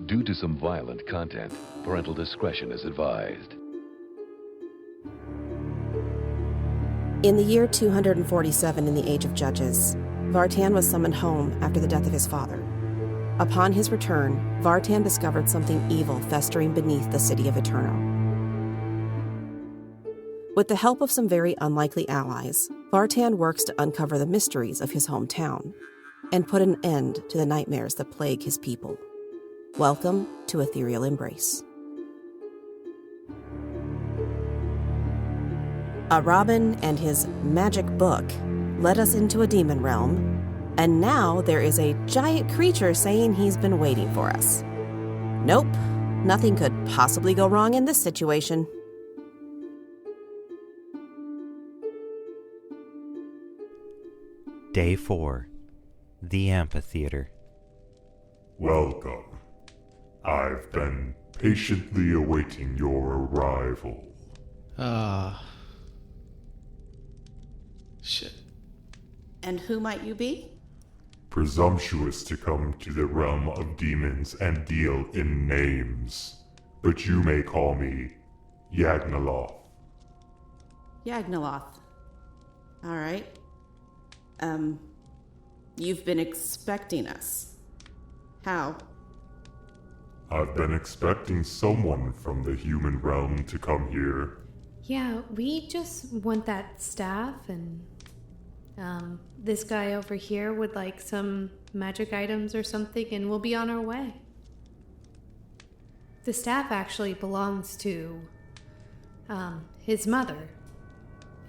Due to some violent content, parental discretion is advised. In the year 247 in the Age of Judges, Vartan was summoned home after the death of his father. Upon his return, Vartan discovered something evil festering beneath the city of Eternal. With the help of some very unlikely allies, Vartan works to uncover the mysteries of his hometown and put an end to the nightmares that plague his people. Welcome to Ethereal Embrace. A Robin and his magic book led us into a demon realm, and now there is a giant creature saying he's been waiting for us. Nope, nothing could possibly go wrong in this situation. Day 4. The Amphitheater. Welcome. I've been patiently awaiting your arrival. Shit. And who might you be? Presumptuous to come to the realm of demons and deal in names, but you may call me Yagnoloth. Yagnoloth. All right. You've been expecting us. How? I've been expecting someone from the human realm to come here. Yeah, we just want that staff, and this guy over here would like some magic items or something, and we'll be on our way. The staff actually belongs to his mother.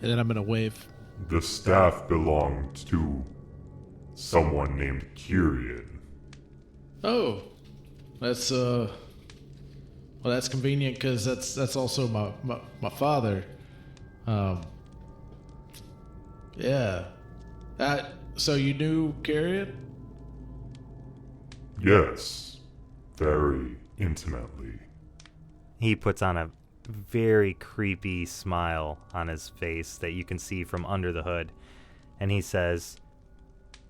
And then I'm gonna wave. The staff belonged to someone named Kyrian. Oh, that's well, that's convenient because that's also my father. Yeah. So you knew Kyrian? Yes, very intimately. He puts on a very creepy smile on his face that you can see from under the hood, and he says,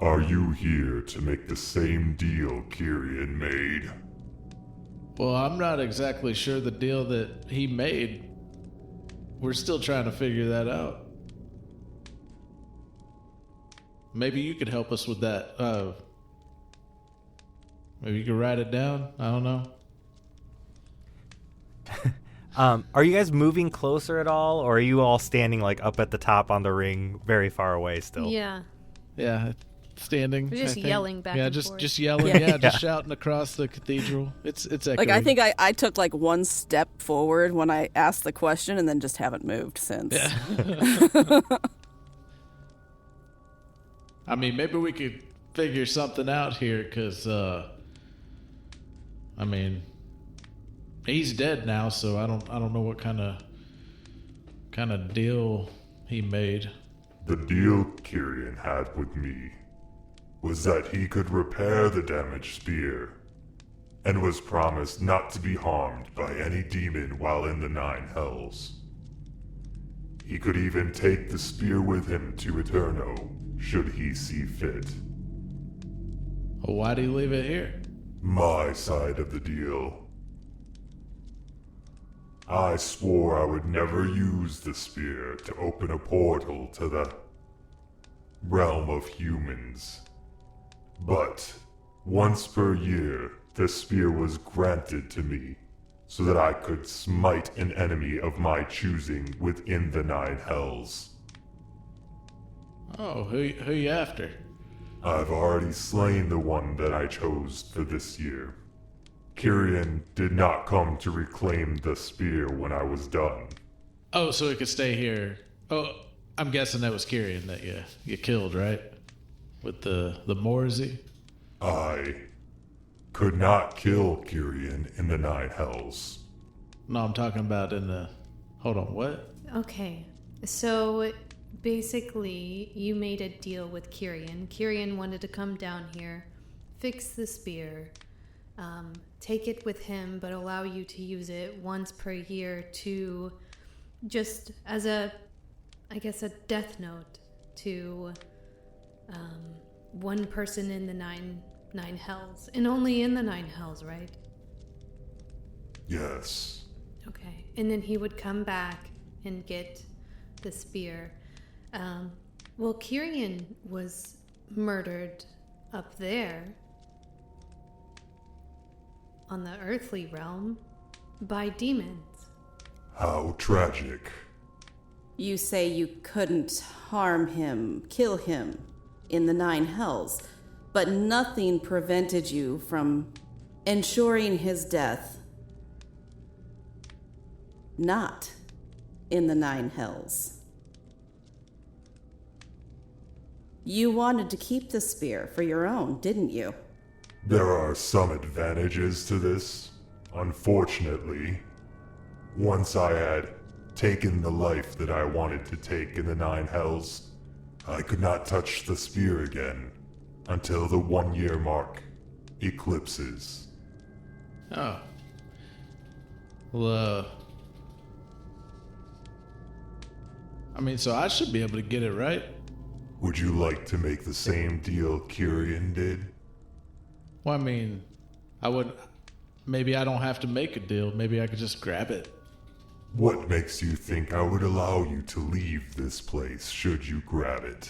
Are you here to make the same deal Kyrian made? Well, I'm not exactly sure the deal that he made. We're still trying to figure that out. Maybe you could help us with that. Maybe you could write it down. I don't know. Are you guys moving closer at all, or are you all standing like up at the top on the ring, very far away still? Yeah. Yeah, standing. We're just yelling back and forth. Just yelling. Yeah, just shouting across the cathedral. It's echoing. Like, I think I took like one step forward when I asked the question, and then just haven't moved since. Yeah. I mean, maybe we could figure something out here, because, I mean, he's dead now, so I don't know what kind of deal he made. The deal Kyrian had with me was that he could repair the damaged spear, and was promised not to be harmed by any demon while in the Nine Hells. He could even take the spear with him to Eterno, should he see fit. Well, why'd he leave it here? My side of the deal. I swore I would never use the spear to open a portal to the realm of humans. But once per year, the spear was granted to me so that I could smite an enemy of my choosing within the Nine Hells. Oh, who you after? I've already slain the one that I chose for this year. Kyrian did not come to reclaim the spear when I was done. Oh, so it could stay here. Oh, I'm guessing that was Kyrian that you killed, right? With the Morzi? I could not kill Kyrian in the Nine Hells. No, I'm talking about in the... Hold on, what? Okay, so basically you made a deal with Kyrian. Kyrian wanted to come down here, fix the spear, take it with him, but allow you to use it once per year to just as a death note to one person in the nine hells, and only in the Nine Hells, right? Yes. Okay. And then he would come back and get the spear. Well, Kyrian was murdered up there on the earthly realm by demons. How tragic. You say you couldn't harm him, kill him in the 9 hells, but nothing prevented you from ensuring his death not in the 9 hells. You wanted to keep the spear for your own, didn't you? There are some advantages to this. Unfortunately, once I had taken the life that I wanted to take in the 9 hells, I could not touch the spear again until the 1-year mark eclipses. Oh. Well, I mean, so I should be able to get it, right? Would you like to make the same deal Kyrian did? Well, I mean, maybe I don't have to make a deal. Maybe I could just grab it. What makes you think I would allow you to leave this place should you grab it?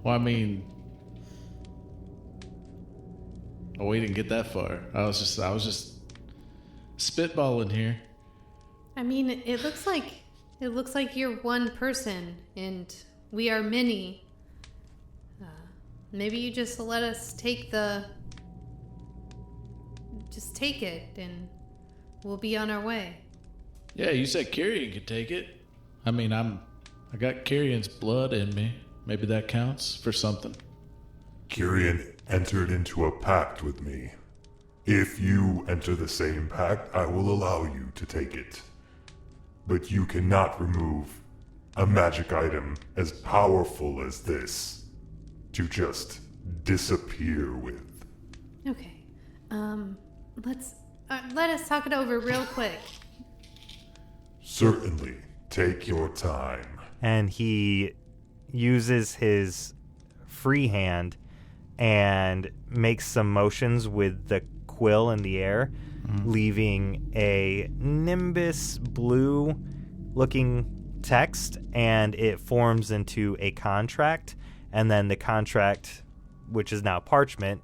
Well, I mean, oh, we didn't get that far. I was just spitballing here. I mean, it looks like you're one person and we are many. Maybe you just let us take it and we'll be on our way. Yeah, you said Kyrian could take it. I mean, I got Kyrian's blood in me. Maybe that counts for something. Kyrian entered into a pact with me. If you enter the same pact, I will allow you to take it. But you cannot remove a magic item as powerful as this to just disappear with. Okay. Let us talk it over real quick. Certainly. Take your time. And he uses his free hand and makes some motions with the quill in the air, leaving a nimbus blue looking text, and it forms into a contract. And then the contract, which is now parchment,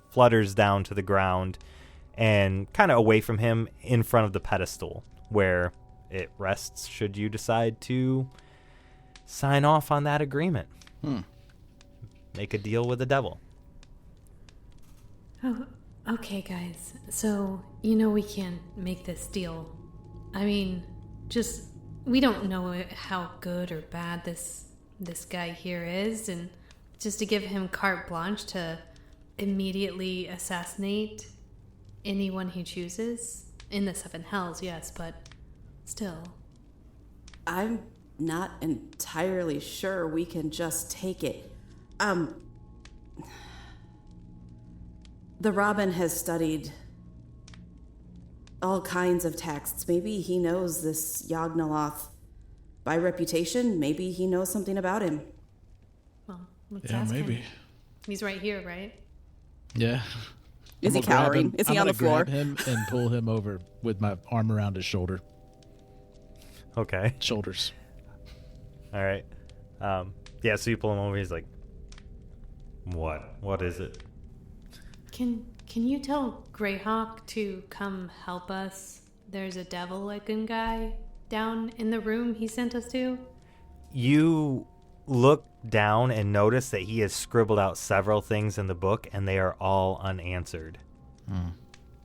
flutters down to the ground and kind of away from him in front of the pedestal where it rests should you decide to sign off on that agreement. Make a deal with the devil. Oh, okay, guys. So, we can't make this deal. I mean, we don't know how good or bad this guy here is, and just to give him carte blanche to immediately assassinate anyone he chooses in the 7 hells, yes, but still. I'm not entirely sure we can just take it. The Robin has studied all kinds of texts. Maybe he knows this Yagnoloth by reputation. Maybe he knows something about him. Well, let's ask him. Maybe. He's right here, right? Yeah. Is he cowering? Is he on the floor? I'm gonna grab him and pull him over with my arm around his shoulder. Okay. Shoulders. All right. Yeah, so you pull him over. He's like, what? What is it? Can you tell Greyhawk to come help us? There's a devil-looking guy down in the room he sent us to. You look down and notice that he has scribbled out several things in the book, and they are all unanswered.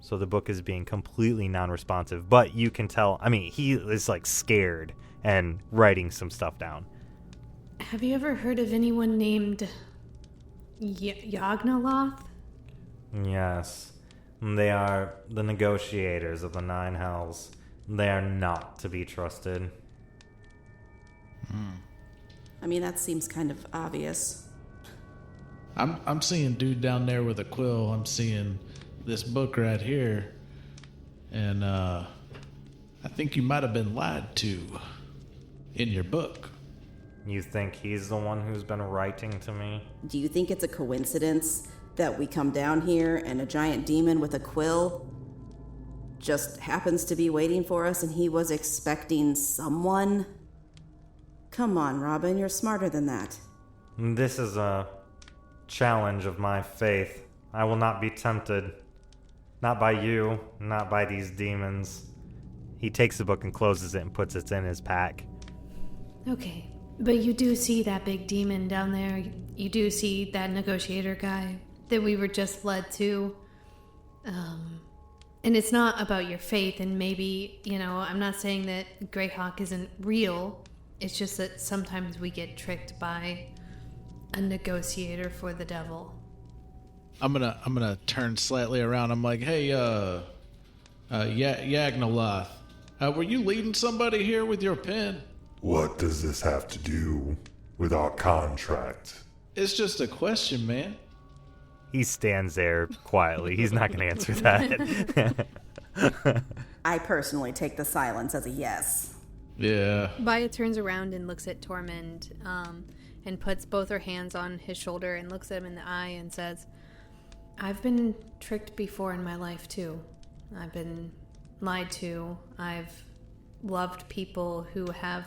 So the book is being completely non-responsive, but you can tell, I mean, he is like scared and writing some stuff down. Have you ever heard of anyone named Yagnoloth? Yes. They are the negotiators of the 9 hells. They are not to be trusted. I mean, that seems kind of obvious. I'm seeing dude down there with a quill. I'm seeing this book right here. And I think you might have been lied to in your book. You think he's the one who's been writing to me? Do you think it's a coincidence That we come down here and a giant demon with a quill just happens to be waiting for us and he was expecting someone? Come on, Robin, you're smarter than that. This is a challenge of my faith. I will not be tempted. Not by you, not by these demons. He takes the book and closes it and puts it in his pack. Okay, but you do see that big demon down there. You do see that negotiator guy that we were just led to. And it's not about your faith, and maybe, I'm not saying that Greyhawk isn't real. It's just that sometimes we get tricked by a negotiator for the devil. I'm gonna turn slightly around. I'm like, hey, Yagnoloth, were you leading somebody here with your pen? What does this have to do with our contract? It's just a question, man. He stands there quietly. He's not going to answer that. I personally take the silence as a yes. Yeah. Baya turns around and looks at Tormin, and puts both her hands on his shoulder and looks at him in the eye and says, I've been tricked before in my life too. I've been lied to. I've loved people who have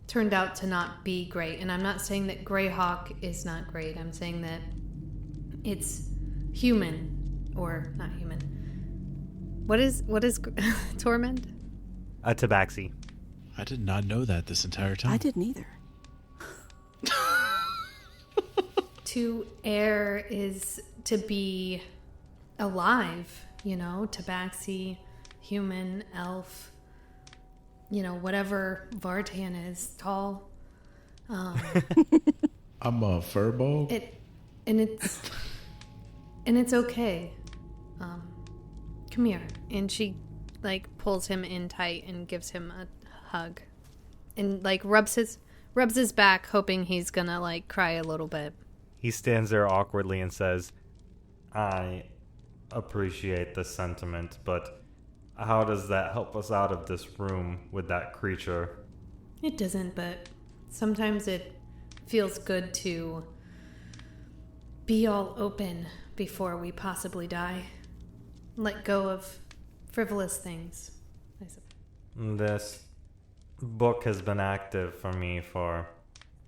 turned out to not be great. And I'm not saying that Greyhawk is not great. I'm saying that it's human, or not human. What is Torment? A tabaxi. I did not know that this entire time. I didn't either. To err is to be alive, tabaxi, human, elf, whatever Vartan is, tall. I'm a furball. And it's okay. Come here. And she pulls him in tight and gives him a hug, and rubs his back, hoping he's gonna cry a little bit. He stands there awkwardly and says, I appreciate the sentiment, but how does that help us out of this room with that creature? It doesn't, but sometimes it feels good to be all open before we possibly die. Let go of frivolous things, I suppose. This book has been active for me for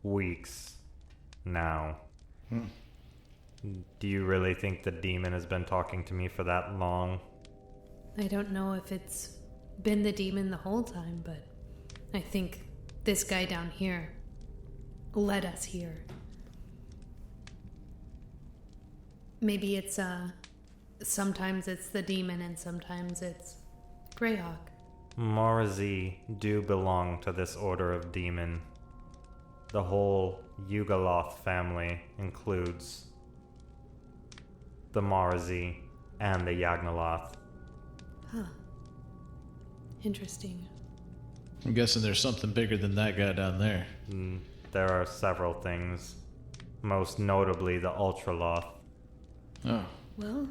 weeks now. Do you really think the demon has been talking to me for that long? I don't know if it's been the demon the whole time, but I think this guy down here led us here. Maybe it's sometimes it's the demon and sometimes it's Greyhawk. Morazi do belong to this order of demon. The whole Yagnoloth family includes the Morazi and the Yagnoloth. Huh. Interesting. I'm guessing there's something bigger than that guy down there. There are several things, most notably the Ultraloth. Oh. Well,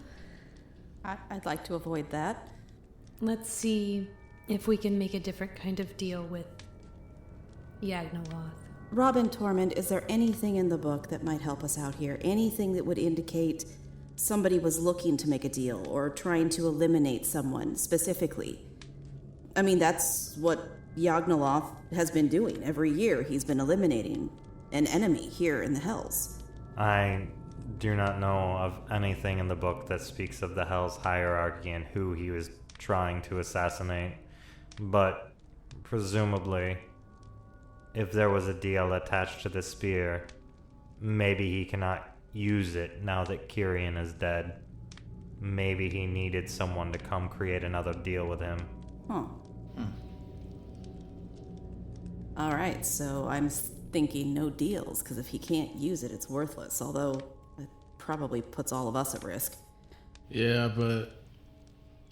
I'd like to avoid that. let's see if we can make a different kind of deal with Yagnoloth. Robin Tormund, is there anything in the book that might help us out here? Anything that would indicate somebody was looking to make a deal or trying to eliminate someone specifically? I mean, that's what Yagnoloth has been doing. Every year he's been eliminating an enemy here in the Hells. I do not know of anything in the book that speaks of the Hell's hierarchy and who he was trying to assassinate. But presumably, if there was a deal attached to the spear, maybe he cannot use it now that Kyrian is dead. Maybe he needed someone to come create another deal with him. Huh. All right, so I'm thinking no deals, because if he can't use it, it's worthless, although it probably puts all of us at risk. Yeah, but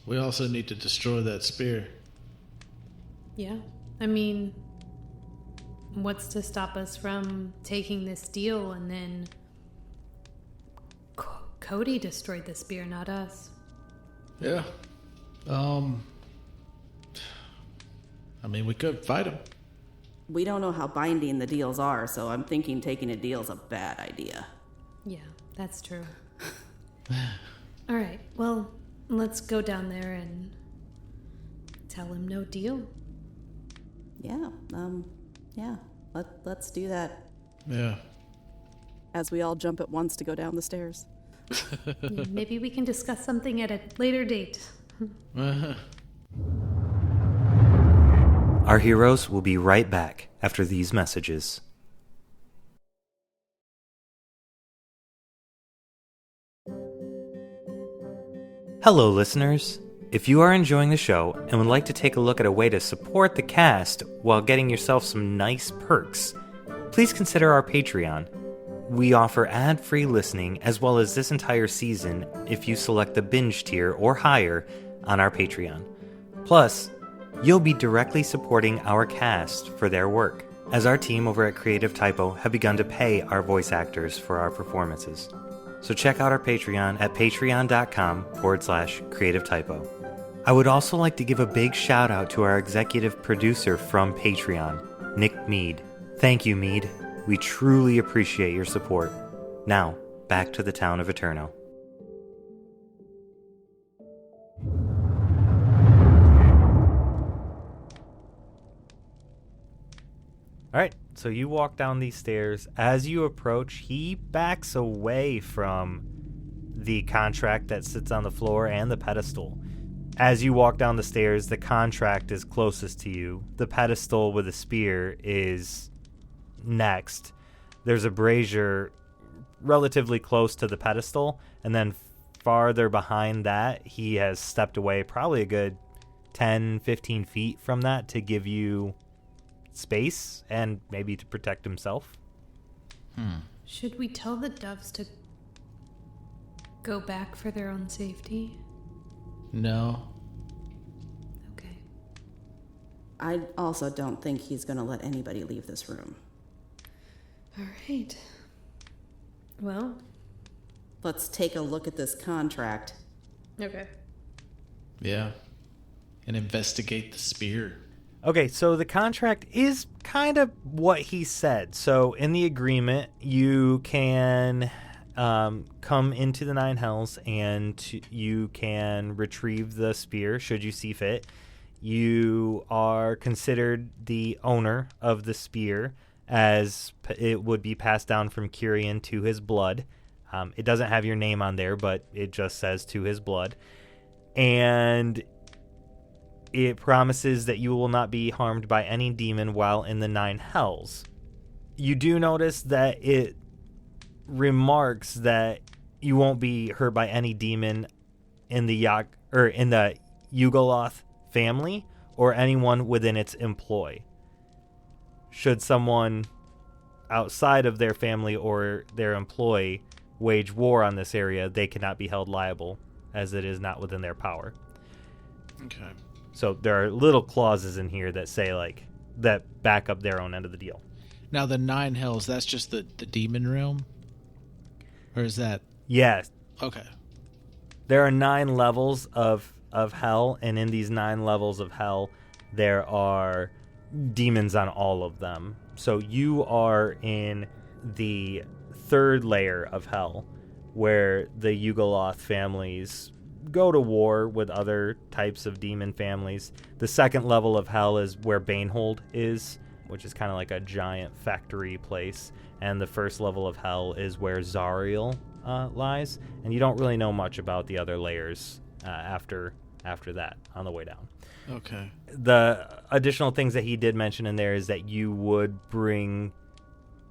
we also need to destroy that spear. Yeah, I mean, what's to stop us from taking this deal and then Cody destroyed the spear, not us. Yeah. I mean, we could fight him. We don't know how binding the deals are, so I'm thinking taking a deal is a bad idea. Yeah, that's true. All right, well, let's go down there and tell him no deal. Yeah, let's do that. Yeah. As we all jump at once to go down the stairs. Maybe we can discuss something at a later date. Our heroes will be right back after these messages. Hello, listeners. If you are enjoying the show and would like to take a look at a way to support the cast while getting yourself some nice perks, please consider our Patreon. We offer ad-free listening as well as this entire season if you select the binge tier or higher on our Patreon. Plus, you'll be directly supporting our cast for their work, as our team over at Creative Typo have begun to pay our voice actors for our performances. So check out our Patreon at patreon.com/Creative Typo. I would also like to give a big shout out to our executive producer from Patreon, Nick Mead. Thank you, Mead. We truly appreciate your support. Now, back to the town of Eterno. Alright, so you walk down these stairs. As you approach, he backs away from the contract that sits on the floor and the pedestal. As you walk down the stairs, the contract is closest to you. The pedestal with a spear is next. There's a brazier relatively close to the pedestal, and then farther behind that, he has stepped away probably a good 10-15 feet from that to give you space and maybe to protect himself. Should we tell the doves to go back for their own safety? No. Okay. I also don't think he's going to let anybody leave this room. All right. Well. Let's take a look at this contract. Okay. Yeah. And investigate the spear. Okay, so the contract is kind of what he said. So in the agreement, you can come into the Nine Hells and you can retrieve the spear should you see fit. You are considered the owner of the spear, as it would be passed down from Kyrian to his blood. It doesn't have your name on there, but it just says to his blood. And it promises that you will not be harmed by any demon while in the Nine Hells. You do notice that it remarks that you won't be hurt by any demon in the Yagnoloth family or anyone within its employ. Should someone outside of their family or their employ wage war on this area, they cannot be held liable, as it is not within their power. Okay. So there are little clauses in here that say, like, that back up their own end of the deal. Now, the Nine Hells, that's just the demon realm? Or is that... Yes. Okay. There are 9 levels of hell, and in these 9 levels of hell, there are demons on all of them. So you are in the 3rd layer of hell, where the Yagnoloth families go to war with other types of demon families. The 2nd level of hell is where Banehold is, which is kind of like a giant factory place. And the 1st level of hell is where Zariel lies. And you don't really know much about the other layers after that on the way down. Okay. The additional things that he did mention in there is that you would bring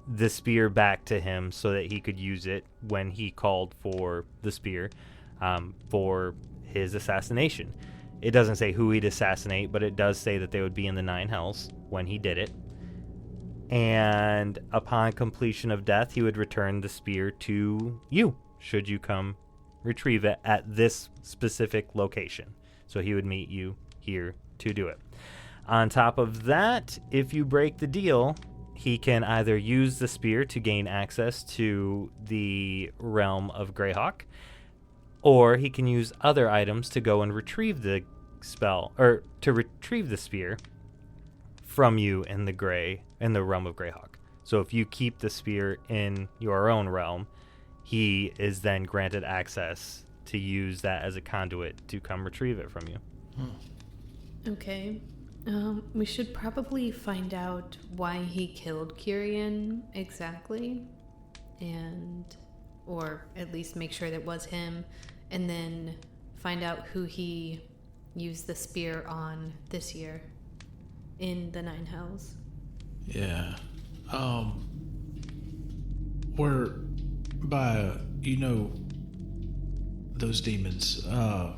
the spear back to him so that he could use it when he called for the spear for his assassination. It doesn't say who he'd assassinate, but it does say that they would be in the 9 Hells when he did it. And upon completion of death, he would return the spear to you, should you come retrieve it at this specific location. So he would meet you here to do it. On top of that, if you break the deal, he can either use the spear to gain access to the realm of Greyhawk, or he can use other items to go and retrieve the spell, or to retrieve the spear from you in the realm of Greyhawk. So if you keep the spear in your own realm, he is then granted access to use that as a conduit to come retrieve it from you. Okay. We should probably find out why he killed Kyrian exactly, or at least make sure that was him, and then find out who he used the spear on this year in the Nine Hells. Yeah. We're by, those demons. I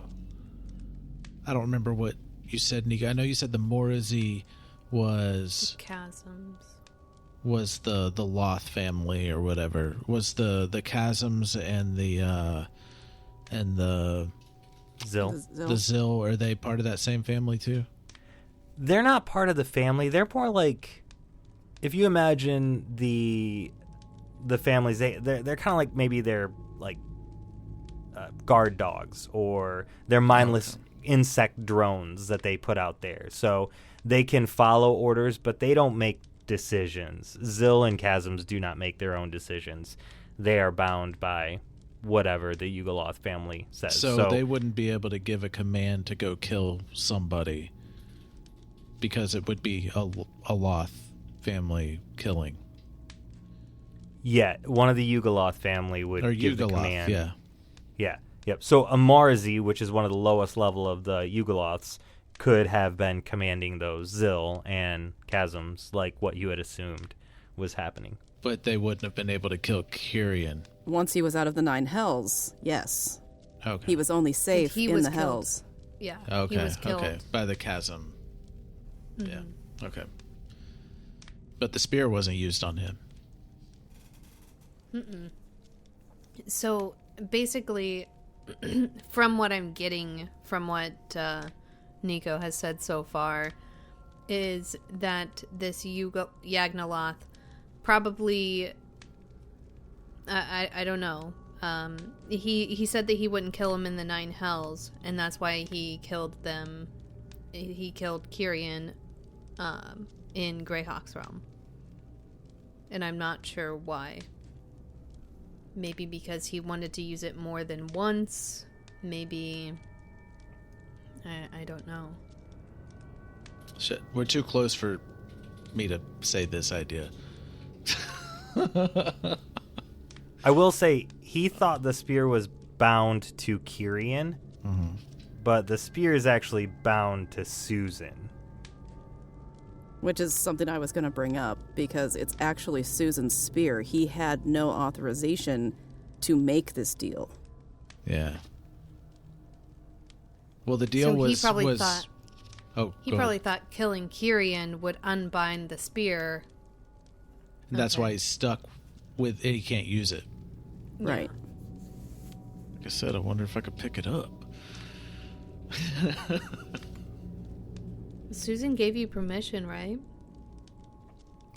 don't remember what you said, Nika. I know you said the Morazi was Chasms. Was the Loth family or whatever. Was the Chasms and the Zil. The Zil, are they part of that same family too? They're not part of the family. They're more like, if you imagine the families, they're kind of like, maybe they're like guard dogs, or they're mindless insect drones that they put out there. So they can follow orders, but they don't make decisions. Zil and Chasms do not make their own decisions. They are bound by whatever the Yagnoloth family says. So they wouldn't be able to give a command to go kill somebody because it would be a Loth family killing. Yeah, one of the Yagnoloth family would give the command. Yeah. Yeah. Yep. So a Marzi, which is one of the lowest level of the Yagnoloths, could have been commanding those Zil and Chasms, like what you had assumed was happening. But they wouldn't have been able to kill Kyrian. Once he was out of the Nine Hells, yes. Okay. He was only safe He in was the killed. Hells. Yeah. Okay. He was killed. Okay. By the chasm. Mm-hmm. Yeah. Okay. But the spear wasn't used on him. Mm-mm. So basically, from what I'm getting from what Nico has said so far, is that this Yagnoloth probably, I don't know. He said that he wouldn't kill him in the Nine Hells, and that's why he killed them. He killed Kyrian in Greyhawk's realm, and I'm not sure why. Maybe because he wanted to use it more than once. Maybe I don't know. Shit, we're too close for me to say this idea. I will say, he thought the spear was bound to Kyrian, but the spear is actually bound to Susan. Which is something I was going to bring up, because it's actually Susan's spear. He had no authorization to make this deal. Yeah. Well, the deal So was... he probably thought... Oh, He probably thought killing Kyrian would unbind the spear. And that's Okay. why he's stuck with it. He can't use it. Right. Like I said, I wonder if I could pick it up. Susan gave you permission, right?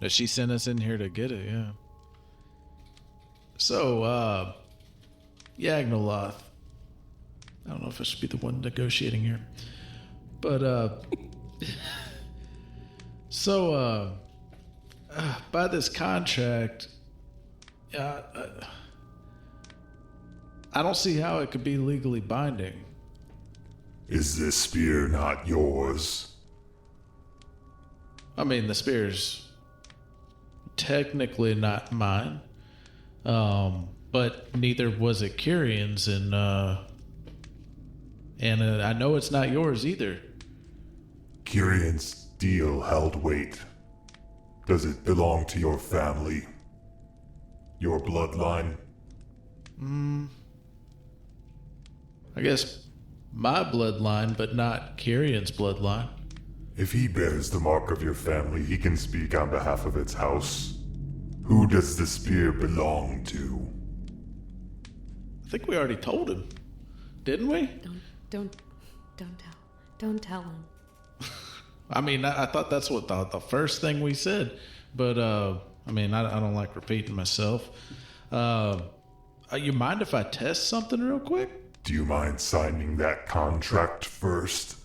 She sent us in here to get it, yeah. So, Yagnoloth. I don't know if I should be the one negotiating here. But, so, by this contract, I don't see how it could be legally binding. Is this spear not yours? I mean, the spear's technically not mine, but neither was it Kyrian's, and I know it's not yours either. Kyrian's deal held weight. Does it belong to your family? Your bloodline? I guess my bloodline, but not Kyrian's bloodline. If he bears the mark of your family, he can speak on behalf of its house. Who does the spear belong to? I think we already told him, didn't we? Don't tell him. I mean, I thought that's what the first thing we said, but I mean, I don't like repeating myself. You mind if I test something real quick? Do you mind signing that contract first?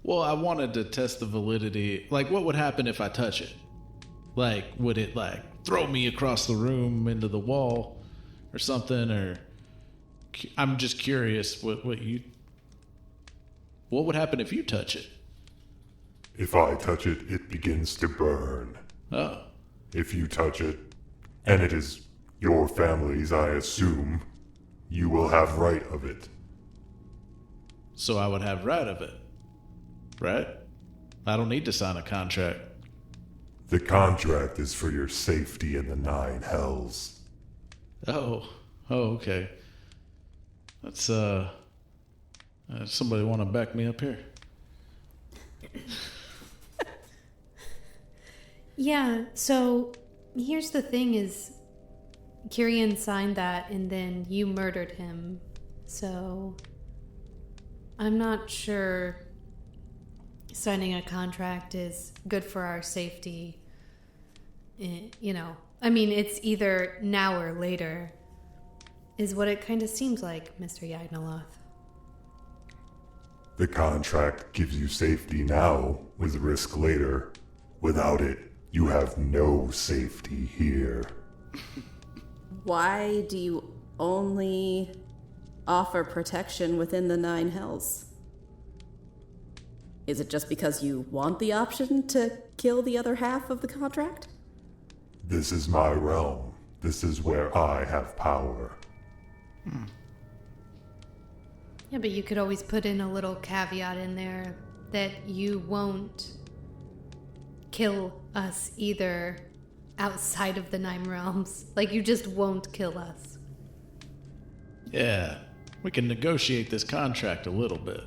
Well, I wanted to test the validity. Like, what would happen if I touch it? Like, would it, like, throw me across the room into the wall? or something? Or I'm just curious what would happen if you touch it? If I touch it, it begins to burn. Oh. If you touch it, and it is your family's, I assume, you will have right of it. So I would have right of it, right? I don't need to sign a contract. The contract is for your safety in the 9 hells. Oh, okay. That's, somebody want to back me up here? Yeah, so here's the thing is, Kyrian signed that and then you murdered him. So I'm not sure signing a contract is good for our safety. You know, I mean, it's either now or later is what it kind of seems like, Mr. Yagnoloth. The contract gives you safety now, with risk later. Without it, you have no safety here. Why do you only offer protection within the 9 hells? Is it just because you want the option to kill the other half of the contract? This is my realm. This is where I have power. Yeah, but you could always put in a little caveat in there that you won't kill us either outside of the 9 realms. Like, you just won't kill us. Yeah, we can negotiate this contract a little bit.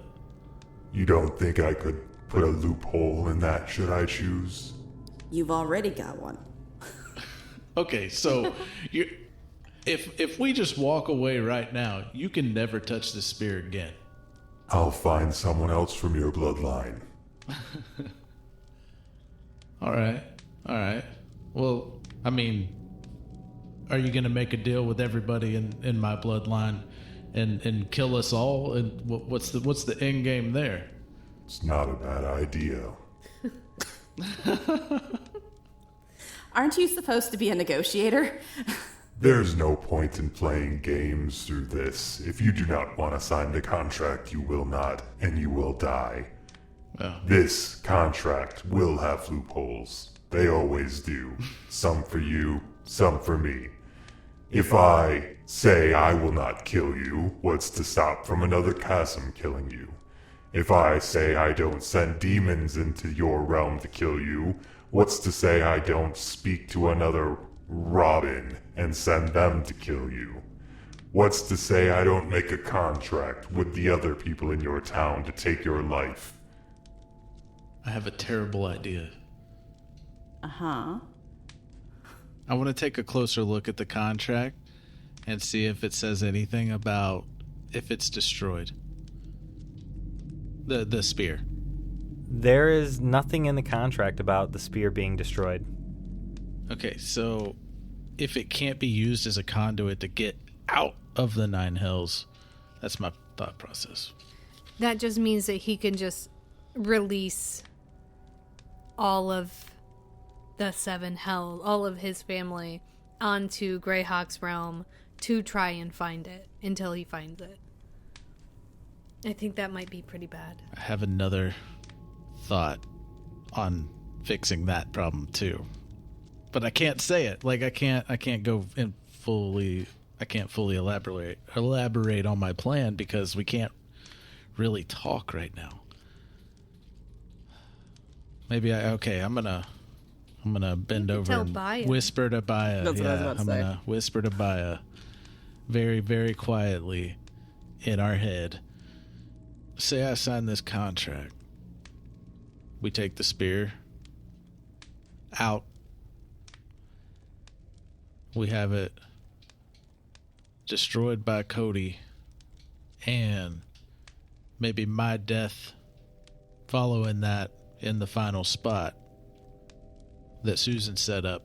You don't think I could put a loophole in that should I choose? You've already got one. Okay, so if we just walk away right now, you can never touch the spear again. I'll find someone else from your bloodline. All right. Well, I mean, are you going to make a deal with everybody in my bloodline and kill us all? And what's the end game there? It's not a bad idea. Aren't you supposed to be a negotiator? There's no point in playing games through this. If you do not want to sign the contract, you will not, and you will die. Oh. This contract will have loopholes. They always do. Some for you, some for me. If I say I will not kill you, what's to stop from another chasm killing you? If I say I don't send demons into your realm to kill you, what's to say I don't speak to another Robin and send them to kill you? What's to say I don't make a contract with the other people in your town to take your life? I have a terrible idea. Uh-huh. I want to take a closer look at the contract and see if it says anything about if it's destroyed. The spear. There is nothing in the contract about the spear being destroyed. Okay, so if it can't be used as a conduit to get out of the 9 hells, that's my thought process. That just means that he can just release all of the 7 hell, all of his family onto Greyhawk's realm to try and find it until he finds it. I think that might be pretty bad. I have another thought on fixing that problem too, but I can't say it. Like I can't go in fully. I can't fully elaborate on my plan because we can't really talk right now. Maybe I'm gonna bend over and Baya. whisper to Baya. That's what I was about to I'm say. gonna whisper to Baya very, very quietly in our head. Say I sign this contract. We take the spear out. We have it destroyed by Cody. And maybe my death following that in the final spot that Susan set up.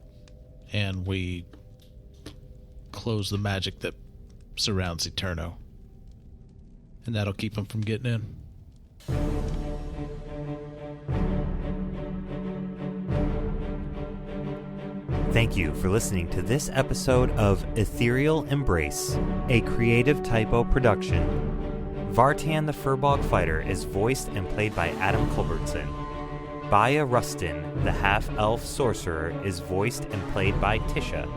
And we close the magic that surrounds Eterno. And that'll keep him from getting in. Thank you for listening to this episode of Ethereal Embrace, a creative Typo production. Vartan the Furbog Fighter is voiced and played by Adam Culbertson. Baya Rustin, the half-elf sorcerer, is voiced and played by Tisha.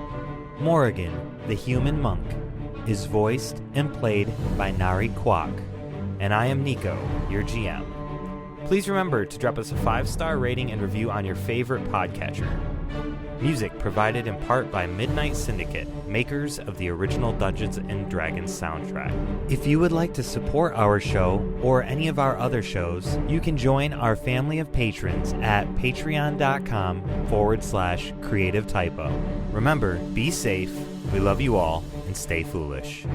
Moragan, the human monk, is voiced and played by Nari Kwak. And I am Nico, your GM. Please remember to drop us a 5-star rating and review on your favorite podcatcher. Music provided in part by Midnight Syndicate, makers of the original Dungeons & Dragons soundtrack. If you would like to support our show or any of our other shows, you can join our family of patrons at patreon.com/creative typo. Remember, be safe, we love you all, and stay foolish.